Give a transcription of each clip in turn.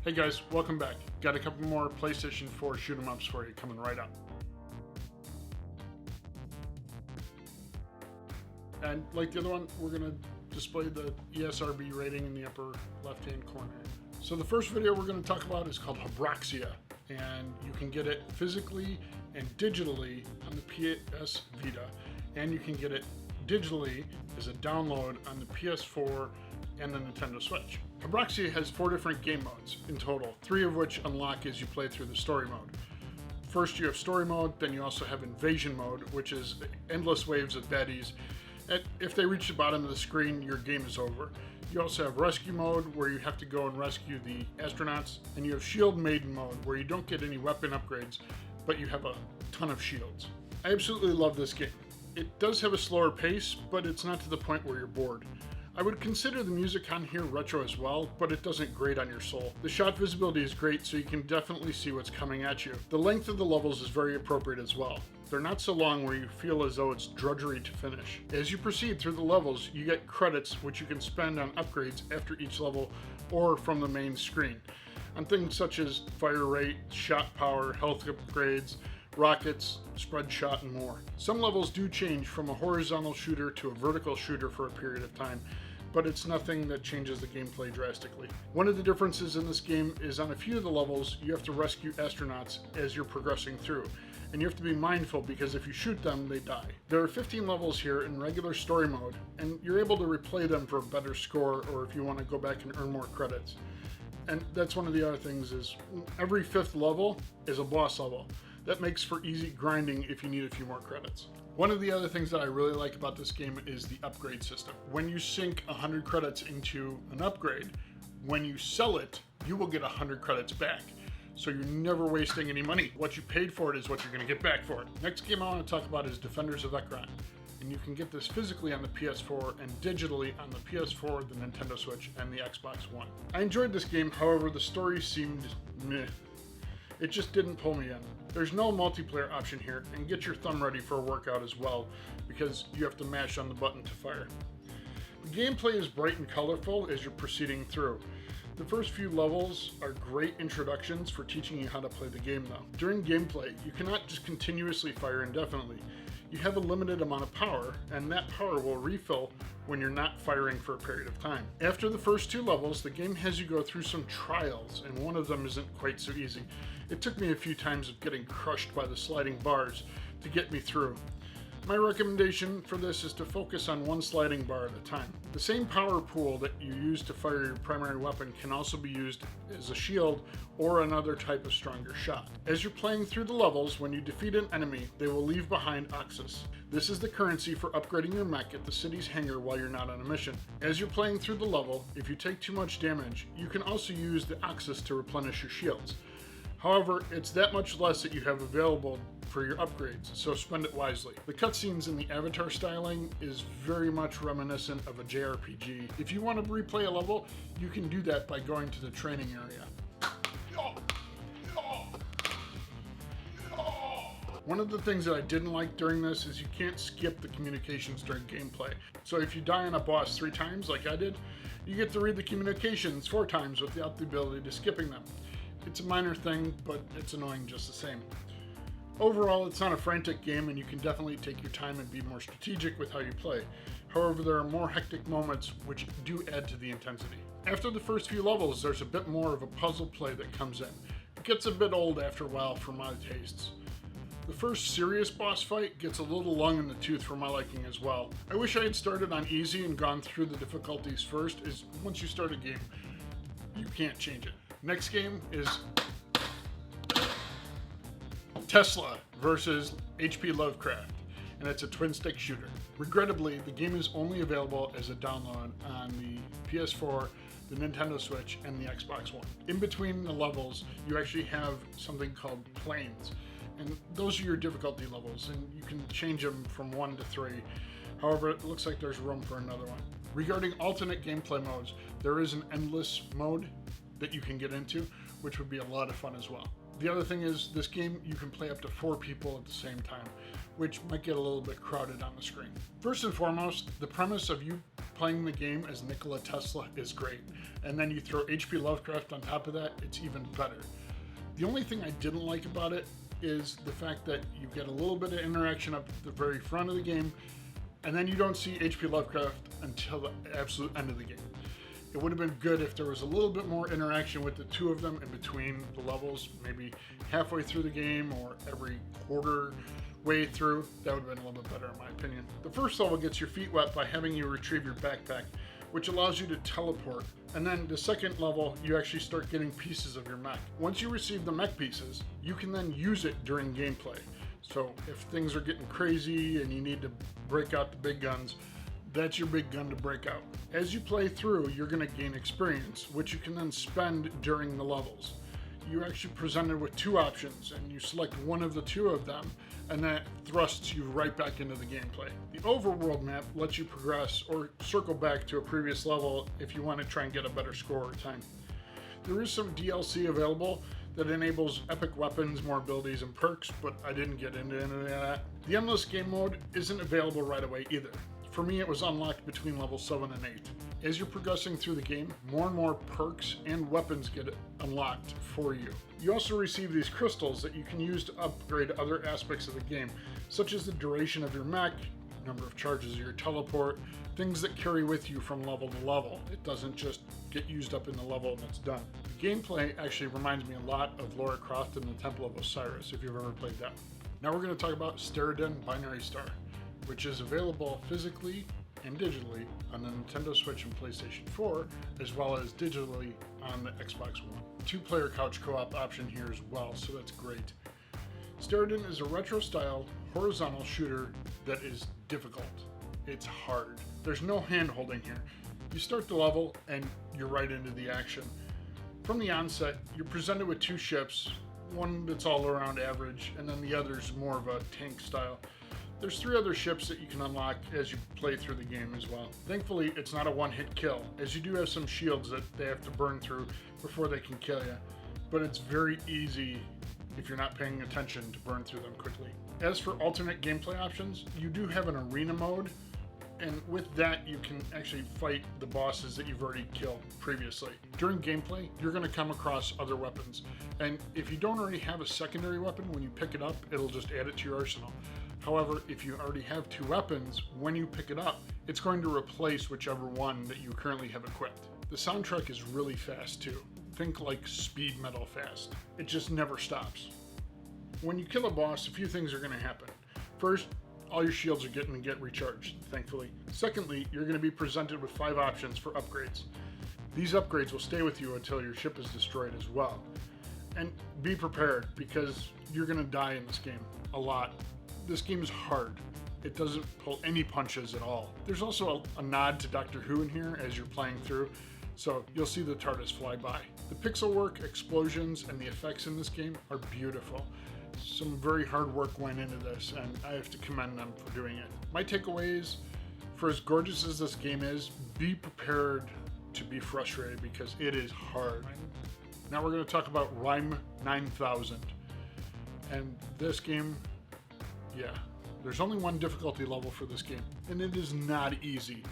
Hey guys, welcome back. Got a couple more PlayStation 4 shoot 'em ups for you coming right up. And like the other one, we're gonna display the ESRB rating in the upper left-hand corner. So the first video we're gonna talk about is called Habroxia, and you can get it physically and digitally on the PS Vita, and you can get it digitally as a download on the PS4 and the Nintendo Switch. Habroxia has 4 different game modes in total, 3 of which unlock as you play through the story mode. First you have story mode, then you also have invasion mode, which is endless waves of baddies. If they reach the bottom of the screen, your game is over. You also have rescue mode, where you have to go and rescue the astronauts, and you have shield maiden mode, where you don't get any weapon upgrades, but you have a ton of shields. I absolutely love this game. It does have a slower pace, but it's not to the point where you're bored. I would consider the music on here retro as well, but it doesn't grate on your soul. The shot visibility is great, so you can definitely see what's coming at you. The length of the levels is very appropriate as well. They're not so long where you feel as though it's drudgery to finish. As you proceed through the levels, you get credits which you can spend on upgrades after each level or from the main screen, on things such as fire rate, shot power, health upgrades, rockets, spread shot, and more. Some levels do change from a horizontal shooter to a vertical shooter for a period of time, but it's nothing that changes the gameplay drastically. One of the differences in this game is on a few of the levels, you have to rescue astronauts as you're progressing through, and you have to be mindful because if you shoot them, they die. There are 15 levels here in regular story mode, and you're able to replay them for a better score or if you want to go back and earn more credits. And that's one of the other things is every 5th level is a boss level. That makes for easy grinding if you need a few more credits. One of the other things that I really like about this game is the upgrade system. When you sink 100 credits into an upgrade, when you sell it, you will get 100 credits back. So you're never wasting any money. What you paid for it is what you're gonna get back for it. Next game I wanna talk about is Defenders of Ekron. And you can get this physically on the PS4 and digitally on the PS4, the Nintendo Switch, and the Xbox One. I enjoyed this game, however, the story seemed meh. It just didn't pull me in. There's no multiplayer option here, and get your thumb ready for a workout as well, because you have to mash on the button to fire. The gameplay is bright and colorful as you're proceeding through. The first few levels are great introductions for teaching you how to play the game though. During gameplay, you cannot just continuously fire indefinitely. You have a limited amount of power, and that power will refill when you're not firing for a period of time. After the first 2 levels, the game has you go through some trials, and one of them isn't quite so easy. It took me a few times of getting crushed by the sliding bars to get me through. My recommendation for this is to focus on one sliding bar at a time. The same power pool that you use to fire your primary weapon can also be used as a shield or another type of stronger shot. As you're playing through the levels, when you defeat an enemy, they will leave behind Oxus. This is the currency for upgrading your mech at the city's hangar while you're not on a mission. As you're playing through the level, if you take too much damage, you can also use the Oxus to replenish your shields. However, it's that much less that you have available for your upgrades, so spend it wisely. The cutscenes and the avatar styling is very much reminiscent of a JRPG. If you want to replay a level, you can do that by going to the training area. One of the things that I didn't like during this is you can't skip the communications during gameplay. So if you die on a boss 3 times like I did, you get to read the communications 4 times without the ability to skipping them. It's a minor thing, but it's annoying just the same. Overall, it's not a frantic game, and you can definitely take your time and be more strategic with how you play. However, there are more hectic moments which do add to the intensity. After the first few levels, there's a bit more of a puzzle play that comes in. It gets a bit old after a while for my tastes. The first serious boss fight gets a little long in the tooth for my liking as well. I wish I had started on easy and gone through the difficulties first, as once you start a game, you can't change it. Next game is Tesla versus HP Lovecraft, and it's a twin-stick shooter. Regrettably, the game is only available as a download on the PS4, the Nintendo Switch, and the Xbox One. In between the levels, you actually have something called planes, and those are your difficulty levels, and you can change them from 1 to 3. However, it looks like there's room for another one. Regarding alternate gameplay modes, there is an endless mode that you can get into, which would be a lot of fun as well. The other thing is, this game you can play up to 4 people at the same time, which might get a little bit crowded on the screen. First and foremost, the premise of you playing the game as Nikola Tesla is great. And then you throw HP Lovecraft on top of that, it's even better. The only thing I didn't like about it is the fact that you get a little bit of interaction up at the very front of the game, and then you don't see HP Lovecraft until the absolute end of the game. It would have been good if there was a little bit more interaction with the two of them in between the levels, maybe halfway through the game or every quarter way through. That would have been a little bit better in my opinion. The first level gets your feet wet by having you retrieve your backpack, which allows you to teleport. And then the second level, you actually start getting pieces of your mech. Once you receive the mech pieces, you can then use it during gameplay. So if things are getting crazy and you need to break out the big guns, that's your big gun to break out. As you play through, you're going to gain experience, which you can then spend during the levels. You're actually presented with two options, and you select one of the two of them, and that thrusts you right back into the gameplay. The overworld map lets you progress or circle back to a previous level if you want to try and get a better score or time. There is some DLC available that enables epic weapons, more abilities, and perks, but I didn't get into any of that. The Endless Game Mode isn't available right away either. For me, it was unlocked between level 7 and 8. As you're progressing through the game, more and more perks and weapons get unlocked for you. You also receive these crystals that you can use to upgrade other aspects of the game, such as the duration of your mech, number of charges of your teleport, things that carry with you from level to level. It doesn't just get used up in the level and it's done. The gameplay actually reminds me a lot of Lovecraft and the Temple of Osiris, if you've ever played that. Now we're going to talk about Steredenn Binary Star, which is available physically and digitally on the Nintendo Switch and PlayStation 4, as well as digitally on the Xbox One. Two-player couch co-op option here as well, so that's great. Steredenn is a retro-style horizontal shooter that is difficult. It's hard. There's no hand-holding here. You start the level and you're right into the action. From the onset, you're presented with two ships, one that's all around average, and then the other's more of a tank style. There's 3 other ships that you can unlock as you play through the game as well. Thankfully, it's not a one-hit kill, as you do have some shields that they have to burn through before they can kill you. But it's very easy, if you're not paying attention, to burn through them quickly. As for alternate gameplay options, you do have an arena mode, and with that you can actually fight the bosses that you've already killed previously. During gameplay, you're going to come across other weapons, and if you don't already have a secondary weapon, when you pick it up, it'll just add it to your arsenal. However, if you already have 2 weapons, when you pick it up, it's going to replace whichever one that you currently have equipped. The soundtrack is really fast too. Think like speed metal fast. It just never stops. When you kill a boss, a few things are going to happen. First, all your shields are getting to get recharged, thankfully. Secondly, you're going to be presented with 5 options for upgrades. These upgrades will stay with you until your ship is destroyed as well. And be prepared, because you're going to die in this game a lot. This game is hard. It doesn't pull any punches at all. There's also a nod to Doctor Who in here as you're playing through, so you'll see the TARDIS fly by. The pixel work, explosions, and the effects in this game are beautiful. Some very hard work went into this, and I have to commend them for doing it. My takeaways, for as gorgeous as this game is, be prepared to be frustrated because it is hard. Now we're going to talk about Rime 9000. And this game, yeah, there's only one difficulty level for this game, and it is not easy.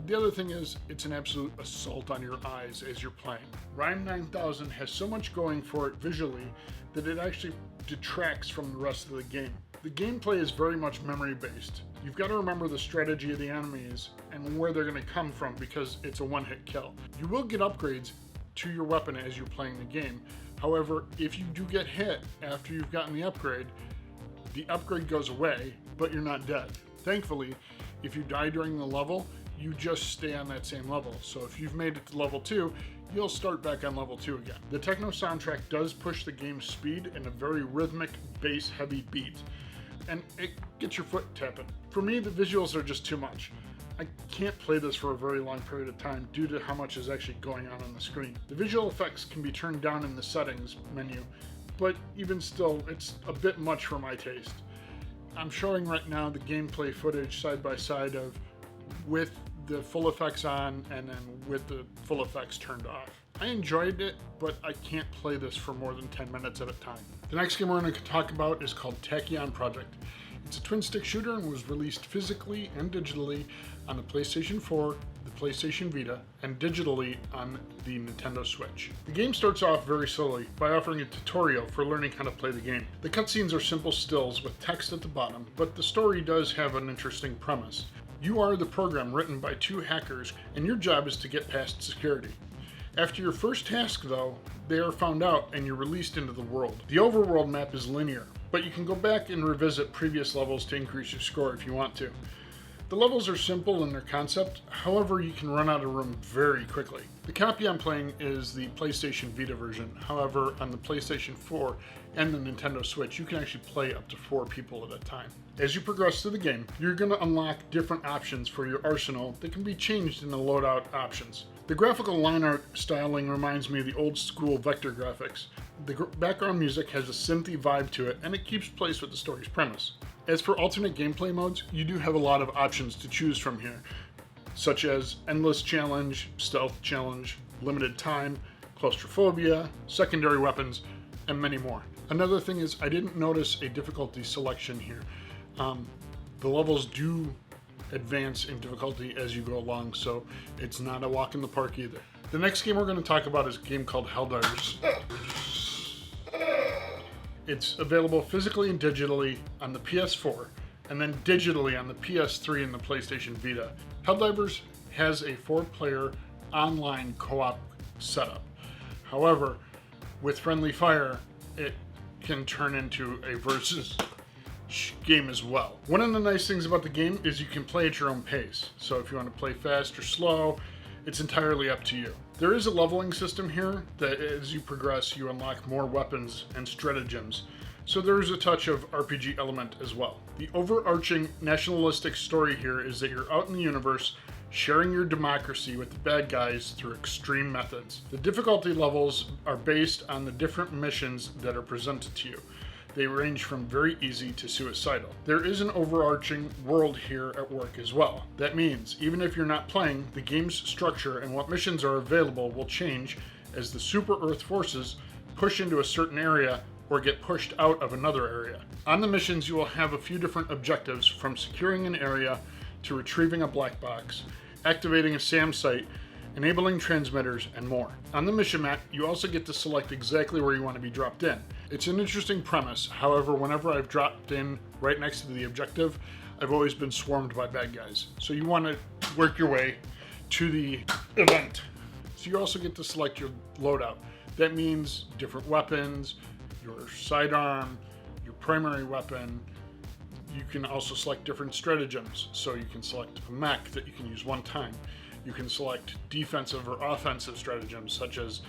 The other thing is, it's an absolute assault on your eyes as you're playing. Rime 9000 has so much going for it visually that it actually detracts from the rest of the game. The gameplay is very much memory-based. You've got to remember the strategy of the enemies and where they're going to come from because it's a one-hit kill. You will get upgrades to your weapon as you're playing the game. However, if you do get hit after you've gotten the upgrade goes away, but you're not dead. Thankfully, if you die during the level, you just stay on that same level. So if you've made it to level 2, you'll start back on level 2 again. The techno soundtrack does push the game's speed in a very rhythmic, bass-heavy beat, and it gets your foot tapping. For me, the visuals are just too much. I can't play this for a very long period of time due to how much is actually going on the screen. The visual effects can be turned down in the settings menu, but even still, it's a bit much for my taste. I'm showing right now the gameplay footage side by side of with the full effects on and then with the full effects turned off. I enjoyed it, but I can't play this for more than 10 minutes at a time. The next game we're going to talk about is called Tachyon Project. It's a twin-stick shooter and was released physically and digitally on the PlayStation 4, the PlayStation Vita, and digitally on the Nintendo Switch. The game starts off very slowly by offering a tutorial for learning how to play the game. The cutscenes are simple stills with text at the bottom, but the story does have an interesting premise. You are the program written by two hackers, and your job is to get past security. After your first task, though, they are found out and you're released into the world. The overworld map is linear, but you can go back and revisit previous levels to increase your score if you want to. The levels are simple in their concept, however you can run out of room very quickly. The copy I'm playing is the PlayStation Vita version, however on the PlayStation 4 and the Nintendo Switch you can actually play up to 4 people at a time. As you progress through the game, you're going to unlock different options for your arsenal that can be changed in the loadout options. The graphical line art styling reminds me of the old school vector graphics. The background music has a synthy vibe to it and it keeps pace with the story's premise. As for alternate gameplay modes, you do have a lot of options to choose from here, such as Endless Challenge, Stealth Challenge, Limited Time, Claustrophobia, Secondary Weapons, and many more. Another thing is I didn't notice a difficulty selection here. The levels do advance in difficulty as you go along, so it's not a walk in the park either. The next game we're going to talk about is a game called Helldivers. It's available physically and digitally on the PS4, and then digitally on the PS3 and the PlayStation Vita. Helldivers has a 4-player online co-op setup. However, with friendly fire, it can turn into a versus game as well. One of the nice things about the game is you can play at your own pace. So if you want to play fast or slow, it's entirely up to you. There is a leveling system here that as you progress, you unlock more weapons and stratagems. So there is a touch of RPG element as well. The overarching nationalistic story here is that you're out in the universe sharing your democracy with the bad guys through extreme methods. The difficulty levels are based on the different missions that are presented to you. They range from very easy to suicidal. There is an overarching world here at work as well. That means, even if you're not playing, the game's structure and what missions are available will change as the Super Earth forces push into a certain area or get pushed out of another area. On the missions, you will have a few different objectives, from securing an area to retrieving a black box, activating a SAM site, enabling transmitters, and more. On the mission map, you also get to select exactly where you want to be dropped in. It's an interesting premise, however, whenever I've dropped in right next to the objective, I've always been swarmed by bad guys. So you want to work your way to the event. So you also get to select your loadout. That means different weapons, your sidearm, your primary weapon. You can also select different stratagems. So you can select a mech that you can use one time. You can select defensive or offensive stratagems such as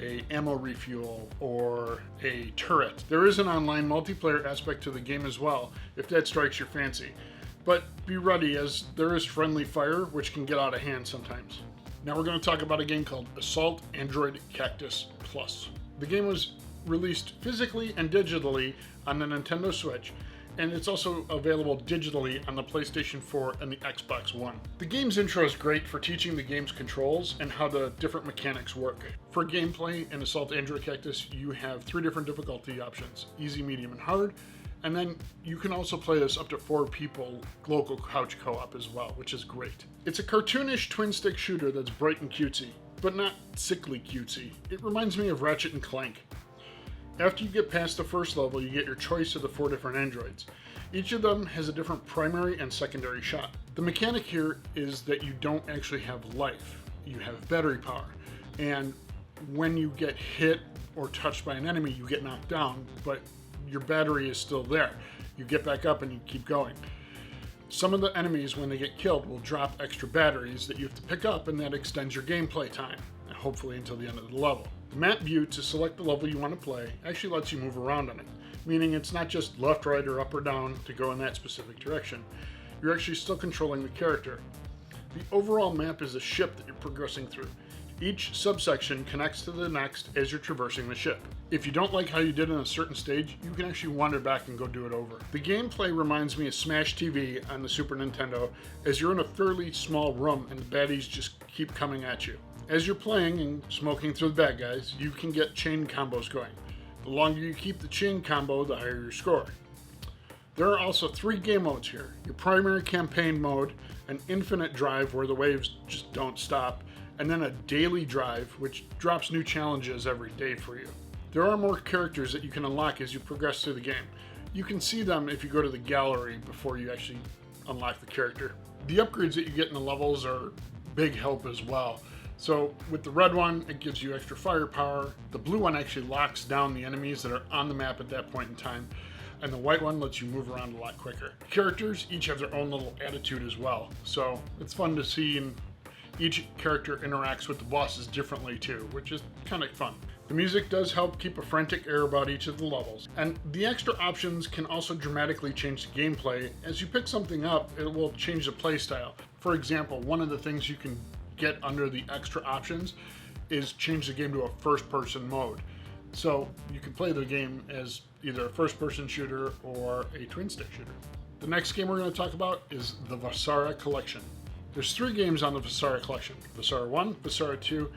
a ammo refuel or a turret. There is an online multiplayer aspect to the game as well, if that strikes your fancy. But be ready, as there is friendly fire, which can get out of hand sometimes. Now we're going to talk about a game called Assault Android Cactus Plus. The game was released physically and digitally on the Nintendo Switch, and it's also available digitally on the PlayStation 4 and the Xbox One. The game's intro is great for teaching the game's controls and how the different mechanics work. For gameplay in Assault Android Cactus, you have 3 different difficulty options: easy, medium, and hard. And then you can also play this up to 4 people local couch co-op as well, which is great. It's a cartoonish twin-stick shooter that's bright and cutesy, but not sickly cutesy. It reminds me of Ratchet and Clank. After you get past the first level, you get your choice of the 4 different androids. Each of them has a different primary and secondary shot. The mechanic here is that you don't actually have life. You have battery power. And when you get hit or touched by an enemy, you get knocked down, but your battery is still there. You get back up and you keep going. Some of the enemies, when they get killed, will drop extra batteries that you have to pick up, and that extends your gameplay time, hopefully until the end of the level. The map view to select the level you want to play actually lets you move around on it, meaning it's not just left, right, or up or down to go in that specific direction. You're actually still controlling the character. The overall map is a ship that you're progressing through. Each subsection connects to the next as you're traversing the ship. If you don't like how you did in a certain stage, you can actually wander back and go do it over. The gameplay reminds me of Smash TV on the Super Nintendo, as you're in a fairly small room and the baddies just keep coming at you. As you're playing and smoking through the bad guys, you can get chain combos going. The longer you keep the chain combo, the higher your score. There are also 3 game modes here. Your primary campaign mode, an infinite drive where the waves just don't stop, and then a daily drive which drops new challenges every day for you. There are more characters that you can unlock as you progress through the game. You can see them if you go to the gallery before you actually unlock the character. The upgrades that you get in the levels are big help as well. So with the red one, it gives you extra firepower. The blue one actually locks down the enemies that are on the map at that point in time. And the white one lets you move around a lot quicker. Characters each have their own little attitude as well. So it's fun to see, and each character interacts with the bosses differently too, which is kind of fun. The music does help keep a frantic air about each of the levels. And the extra options can also dramatically change the gameplay. As you pick something up, it will change the playstyle. For example, one of the things you can get under the extra options is change the game to a first-person mode. So you can play the game as either a first-person shooter or a twin-stick shooter. The next game we're going to talk about is the Vasara Collection. There's 3 games on the Vasara Collection: Vasara 1, Vasara 2,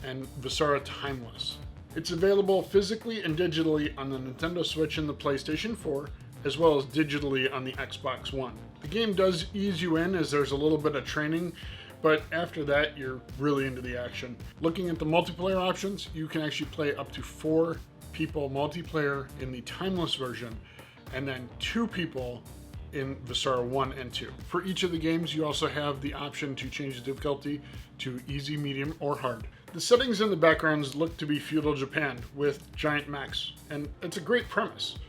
and Vasara Timeless. It's available physically and digitally on the Nintendo Switch and the PlayStation 4, as well as digitally on the Xbox One. The game does ease you in as there's a little bit of training, but after that, you're really into the action. Looking at the multiplayer options, you can actually play up to 4 people multiplayer in the Timeless version, and then 2 people in Vasara 1 and 2. For each of the games, you also have the option to change the difficulty to easy, medium, or hard. The settings in the backgrounds look to be feudal Japan with giant mechs, and it's a great premise.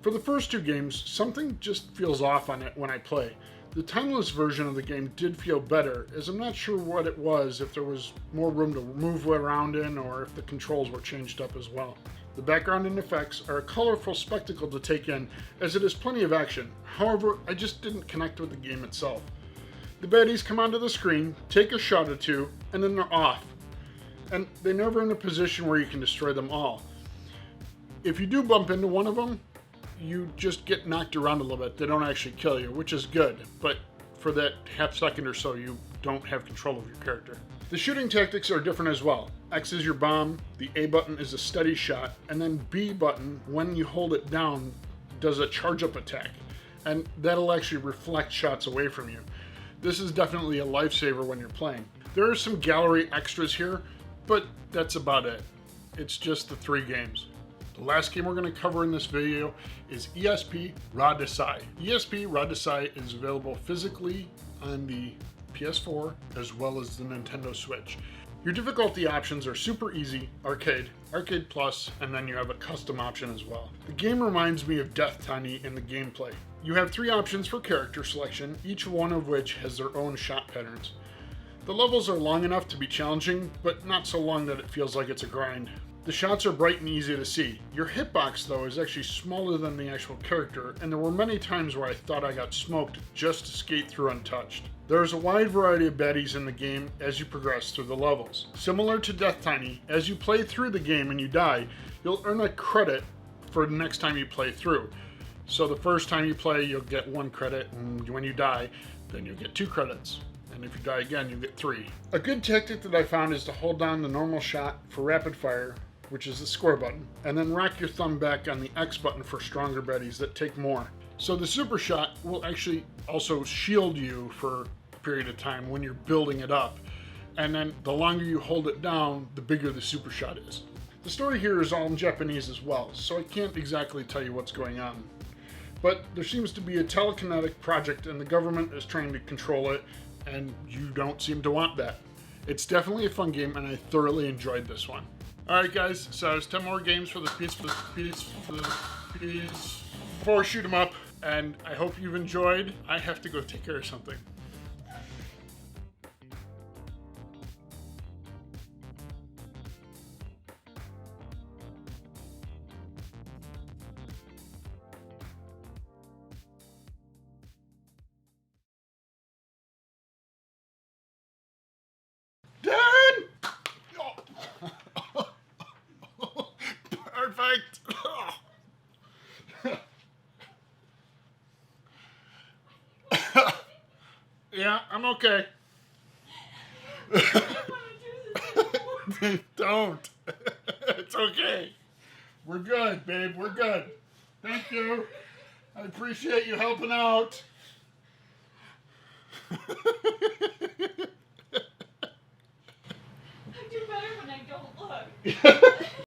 For the first 2 games, something just feels off on it when I play. The Timeless version of the game did feel better, as I'm not sure what it was, if there was more room to move around in, or if the controls were changed up as well. The background and effects are a colorful spectacle to take in, as it has plenty of action. However, I just didn't connect with the game itself. The baddies come onto the screen, take a shot or 2, and then they're off. And they're never in a position where you can destroy them all. If you do bump into one of them, you just get knocked around a little bit. They don't actually kill you, which is good, but for that half second or so, you don't have control of your character. The shooting tactics are different as well. X is your bomb, the A button is a steady shot, and then B button, when you hold it down, does a charge up attack, and that'll actually reflect shots away from you. This is definitely a lifesaver when you're playing. There are some gallery extras here, but that's about it. It's just the 3 games. The last game we're going to cover in this video is ESP Ra De Psi. ESP Ra De Psi is available physically on the PS4 as well as the Nintendo Switch. Your difficulty options are super easy, arcade, arcade plus, and then you have a custom option as well. The game reminds me of Death Tiny in the gameplay. You have 3 options for character selection, each one of which has their own shot patterns. The levels are long enough to be challenging, but not so long that it feels like it's a grind. The shots are bright and easy to see. Your hitbox, though, is actually smaller than the actual character, and there were many times where I thought I got smoked just to skate through untouched. There is a wide variety of baddies in the game as you progress through the levels. Similar to Death Tiny, as you play through the game and you die, you'll earn a credit for the next time you play through. So the first time you play, you'll get 1 credit, and when you die, then you'll get 2 credits. And if you die again, you get 3. A good tactic that I found is to hold down the normal shot for rapid fire, which is the square button, and then rack your thumb back on the X button for stronger baddies that take more. So the super shot will actually also shield you for a period of time when you're building it up, and then the longer you hold it down, the bigger the super shot is. The story here is all in Japanese as well, so I can't exactly tell you what's going on. But there seems to be a telekinetic project and the government is trying to control it, and you don't seem to want that. It's definitely a fun game, and I thoroughly enjoyed this one. Alright guys, so there's 10 more games for the PS4 Shoot 'em Up, and I hope you've enjoyed. I have to go take care of something. Perfect. Yeah, I'm okay. Don't. It's okay. We're good, babe. We're good. Thank you. I appreciate you helping out. I do better when I don't look.